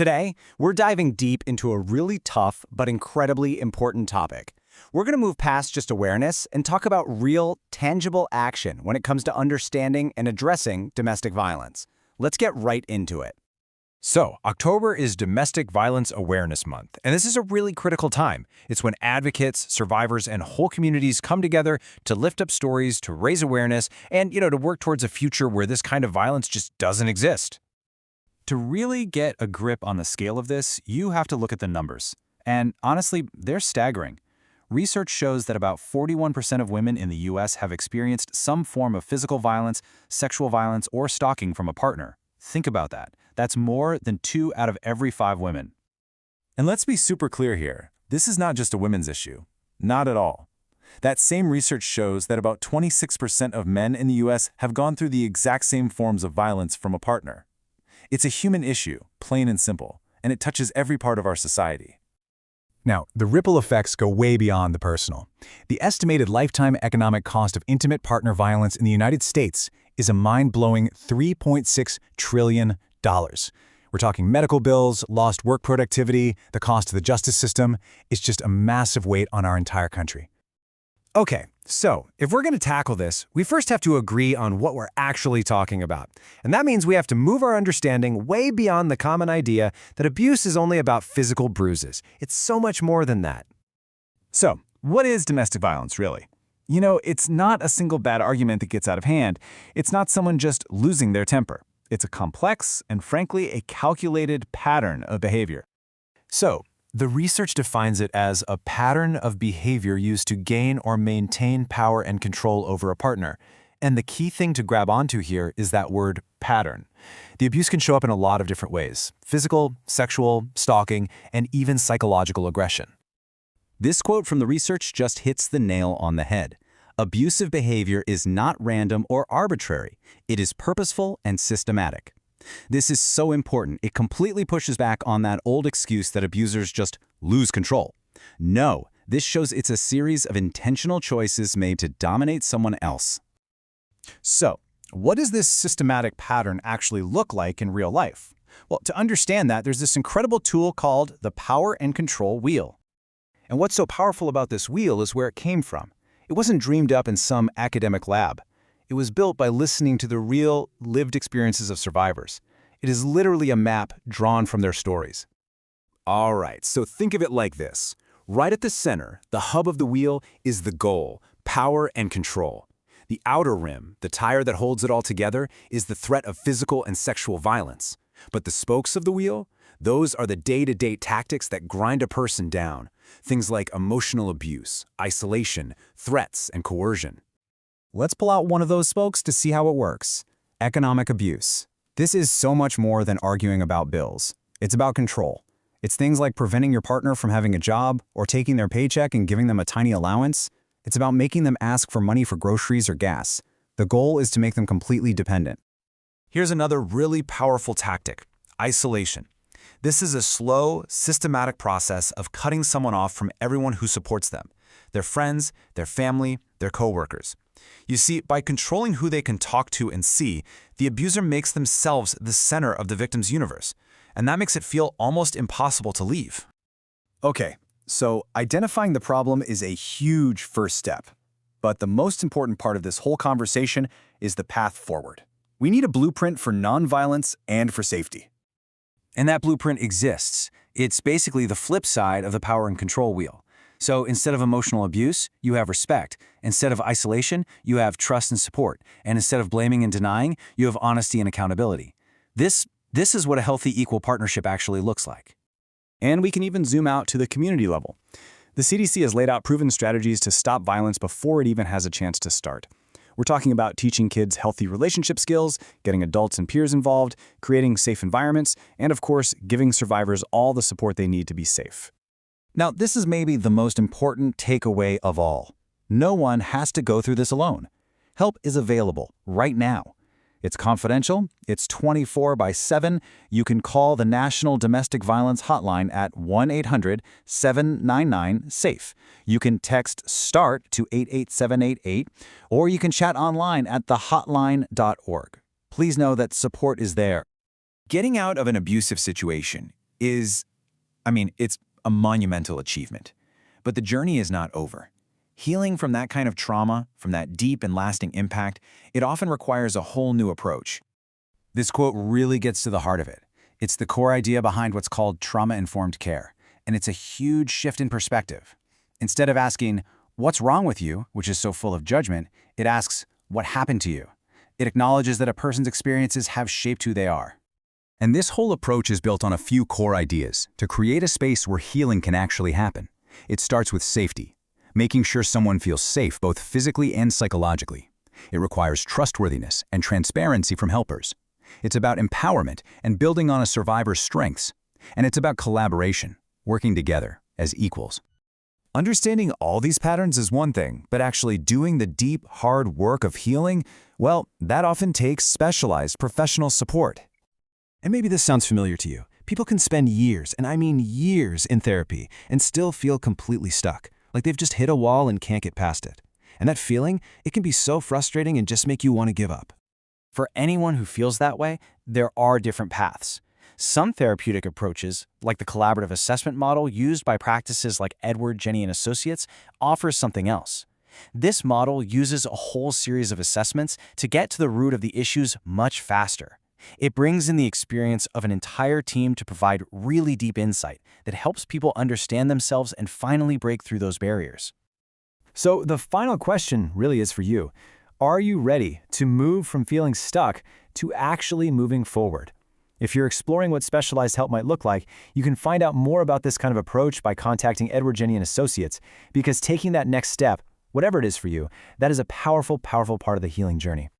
Today, we're diving deep into a really tough but incredibly important topic. We're going to move past just awareness and talk about real, tangible action when it comes to understanding and addressing domestic violence. Let's get right into it. So, October is Domestic Violence Awareness Month, and this is a really critical time. It's when advocates, survivors, and whole communities come together to lift up stories, to raise awareness, and, to work towards a future where this kind of violence just doesn't exist. To really get a grip on the scale of this, you have to look at the numbers. And honestly, they're staggering. Research shows that about 41% of women in the U.S. have experienced some form of physical violence, sexual violence, or stalking from a partner. Think about that. That's more than 2 out of every 5 women. And let's be super clear here. This is not just a women's issue. Not at all. That same research shows that about 26% of men in the U.S. have gone through the exact same forms of violence from a partner. It's a human issue, plain and simple, and it touches every part of our society. Now, the ripple effects go way beyond the personal. The estimated lifetime economic cost of intimate partner violence in the United States is a mind-blowing $3.6 trillion. We're talking medical bills, lost work productivity, the cost of the justice system. It's just a massive weight on our entire country. Okay, so if we're going to tackle this, we first have to agree on what we're actually talking about. And that means we have to move our understanding way beyond the common idea that abuse is only about physical bruises. It's so much more than that. So, what is domestic violence, really? It's not a single bad argument that gets out of hand. It's not someone just losing their temper. It's a complex and, frankly, a calculated pattern of behavior. So, the research defines it as a pattern of behavior used to gain or maintain power and control over a partner. And the key thing to grab onto here is that word pattern. The abuse can show up in a lot of different ways: physical, sexual, stalking, and even psychological aggression. This quote from the research just hits the nail on the head. Abusive behavior is not random or arbitrary. It is purposeful and systematic. This is so important. It completely pushes back on that old excuse that abusers just lose control. No, this shows it's a series of intentional choices made to dominate someone else. So, what does this systematic pattern actually look like in real life? Well, to understand that, there's this incredible tool called the Power and Control Wheel. And what's so powerful about this wheel is where it came from. It wasn't dreamed up in some academic lab. It was built by listening to the real, lived experiences of survivors. It is literally a map drawn from their stories. All right, so think of it like this. Right at the center, the hub of the wheel, is the goal: power and control. The outer rim, the tire that holds it all together, is the threat of physical and sexual violence. But the spokes of the wheel, those are the day-to-day tactics that grind a person down. Things like emotional abuse, isolation, threats, and coercion. Let's pull out one of those spokes to see how it works. Economic abuse. This is so much more than arguing about bills. It's about control. It's things like preventing your partner from having a job or taking their paycheck and giving them a tiny allowance. It's about making them ask for money for groceries or gas. The goal is to make them completely dependent. Here's another really powerful tactic: isolation. This is a slow, systematic process of cutting someone off from everyone who supports them: their friends, their family, their coworkers. You see, by controlling who they can talk to and see, the abuser makes themselves the center of the victim's universe, and that makes it feel almost impossible to leave. Okay, so identifying the problem is a huge first step. But the most important part of this whole conversation is the path forward. We need a blueprint for nonviolence and for safety. And that blueprint exists. It's basically the flip side of the power and control wheel. So instead of emotional abuse, you have respect. Instead of isolation, you have trust and support. And instead of blaming and denying, you have honesty and accountability. This is what a healthy equal partnership actually looks like. And we can even zoom out to the community level. The CDC has laid out proven strategies to stop violence before it even has a chance to start. We're talking about teaching kids healthy relationship skills, getting adults and peers involved, creating safe environments, and of course, giving survivors all the support they need to be safe. Now, this is maybe the most important takeaway of all. No one has to go through this alone. Help is available right now. It's confidential, it's 24/7. You can call the National Domestic Violence Hotline at 1-800-799-SAFE. You can text START to 88788, or you can chat online at thehotline.org. Please know that support is there. Getting out of an abusive situation, it's a monumental achievement. But the journey is not over. Healing from that kind of trauma, from that deep and lasting impact, it often requires a whole new approach. This quote really gets to the heart of it. It's the core idea behind what's called trauma-informed care, and it's a huge shift in perspective. Instead of asking, "What's wrong with you?" which is so full of judgment, it asks, "What happened to you?" It acknowledges that a person's experiences have shaped who they are. And this whole approach is built on a few core ideas to create a space where healing can actually happen. It starts with safety, making sure someone feels safe both physically and psychologically. It requires trustworthiness and transparency from helpers. It's about empowerment and building on a survivor's strengths. And it's about collaboration, working together as equals. Understanding all these patterns is one thing, but actually doing the deep, hard work of healing, well, that often takes specialized professional support. And maybe this sounds familiar to you. People can spend years, and I mean years, in therapy and still feel completely stuck, like they've just hit a wall and can't get past it. And that feeling, it can be so frustrating and just make you want to give up. For anyone who feels that way, there are different paths. Some therapeutic approaches, like the collaborative assessment model used by practices like Edward Jenny and Associates, offers something else. This model uses a whole series of assessments to get to the root of the issues much faster. It brings in the experience of an entire team to provide really deep insight that helps people understand themselves and finally break through those barriers. So the final question really is for you. Are you ready to move from feeling stuck to actually moving forward? If you're exploring what specialized help might look like, you can find out more about this kind of approach by contacting Edward Jenny and Associates, because taking that next step, whatever it is for you, that is a powerful, powerful part of the healing journey.